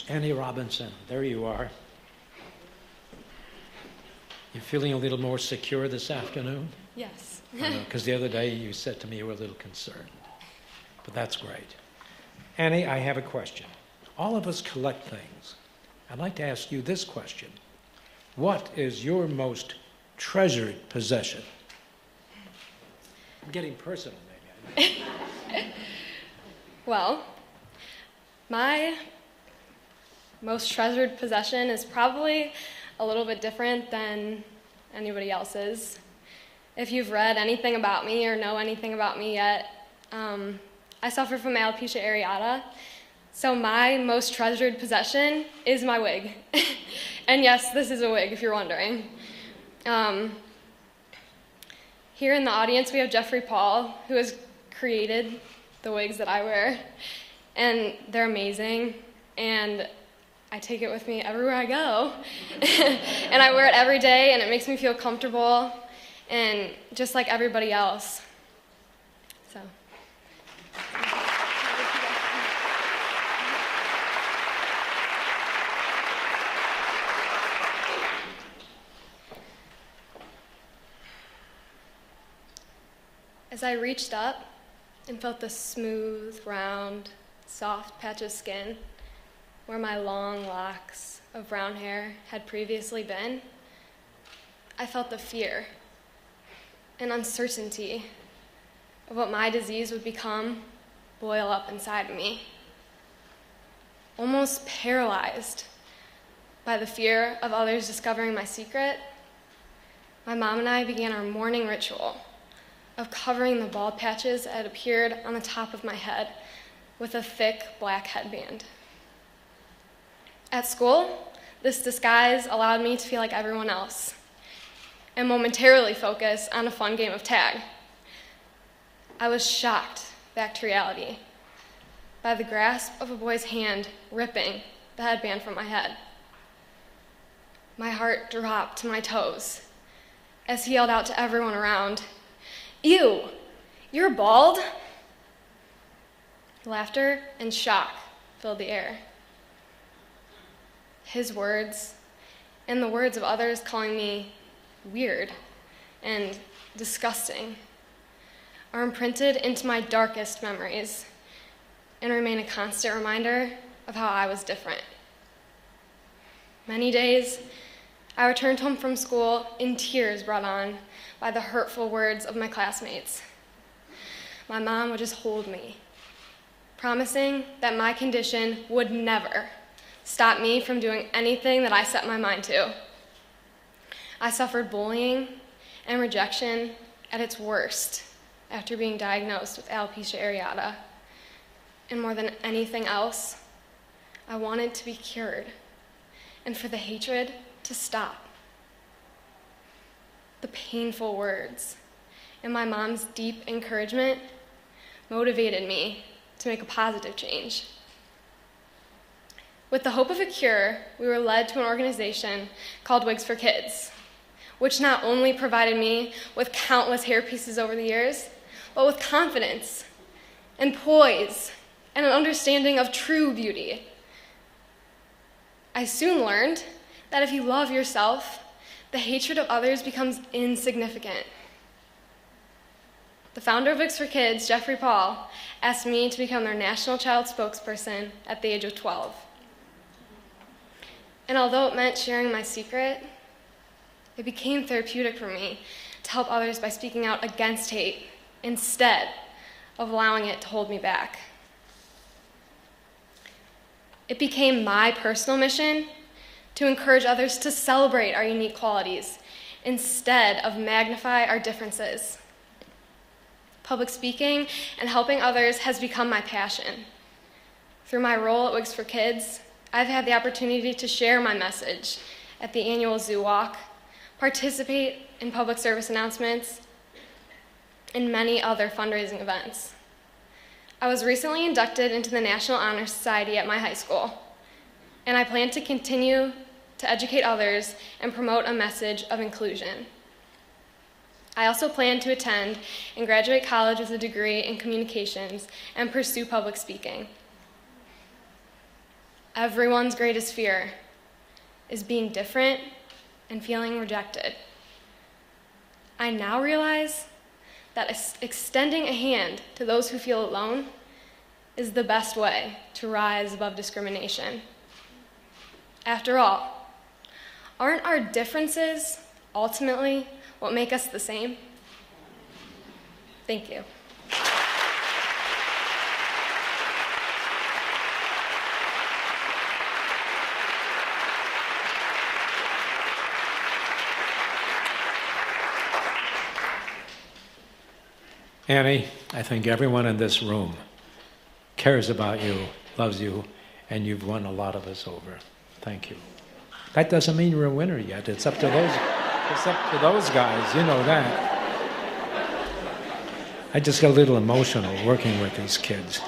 Annie Robinson, there you are. You feeling a little more secure this afternoon? Yes. Because the other day you said to me you were a little concerned. But that's great. Annie, I have a question. All of us collect things. I'd like to ask you this question. What is your most treasured possession? I'm getting personal, maybe. Well, my most treasured possession is probably a little bit different than anybody else's. If you've read anything about me or know anything about me yet, I suffer from alopecia areata. So my most treasured possession is my wig. And yes, this is a wig, if you're wondering. Here in the audience, we have Jeffrey Paul, who has created the wigs that I wear. And they're amazing. And I take it with me everywhere I go. And I wear it every day, and it makes me feel comfortable, and just like everybody else. So. As I reached up and felt the smooth, round, soft patch of skin where my long locks of brown hair had previously been, I felt the fear and uncertainty of what my disease would become boil up inside of me. Almost paralyzed by the fear of others discovering my secret, my mom and I began our morning ritual of covering the bald patches that had appeared on the top of my head with a thick black headband. At school, this disguise allowed me to feel like everyone else and momentarily focus on a fun game of tag. I was shocked back to reality by the grasp of a boy's hand ripping the headband from my head. My heart dropped to my toes as he yelled out to everyone around, "Ew, you're bald?" Laughter and shock filled the air. His words, and the words of others calling me weird and disgusting, are imprinted into my darkest memories and remain a constant reminder of how I was different. Many days, I returned home from school in tears brought on by the hurtful words of my classmates. My mom would just hold me, promising that my condition would never stop me from doing anything that I set my mind to. I suffered bullying and rejection at its worst after being diagnosed with alopecia areata. And more than anything else, I wanted to be cured and for the hatred to stop. The painful words and my mom's deep encouragement motivated me to make a positive change. With the hope of a cure, we were led to an organization called Wigs for Kids, which not only provided me with countless hair pieces over the years, but with confidence and poise and an understanding of true beauty. I soon learned that if you love yourself, the hatred of others becomes insignificant. The founder of Wigs for Kids, Jeffrey Paul, asked me to become their national child spokesperson at the age of 12. And although it meant sharing my secret, it became therapeutic for me to help others by speaking out against hate instead of allowing it to hold me back. It became my personal mission to encourage others to celebrate our unique qualities instead of magnify our differences. Public speaking and helping others has become my passion. Through my role at Wigs for Kids, I've had the opportunity to share my message at the annual Zoo Walk, participate in public service announcements, and many other fundraising events. I was recently inducted into the National Honor Society at my high school, and I plan to continue to educate others and promote a message of inclusion. I also plan to attend and graduate college with a degree in communications and pursue public speaking. everyone's greatest fear is being different and feeling rejected. I now realize that extending a hand to those who feel alone is the best way to rise above discrimination. After all, aren't our differences ultimately what make us the same? Thank you. Annie, I think everyone in this room cares about you, loves you, and you've won a lot of us over. Thank you. That doesn't mean you're a winner yet. It's up to those guys, you know that. I just got a little emotional working with these kids.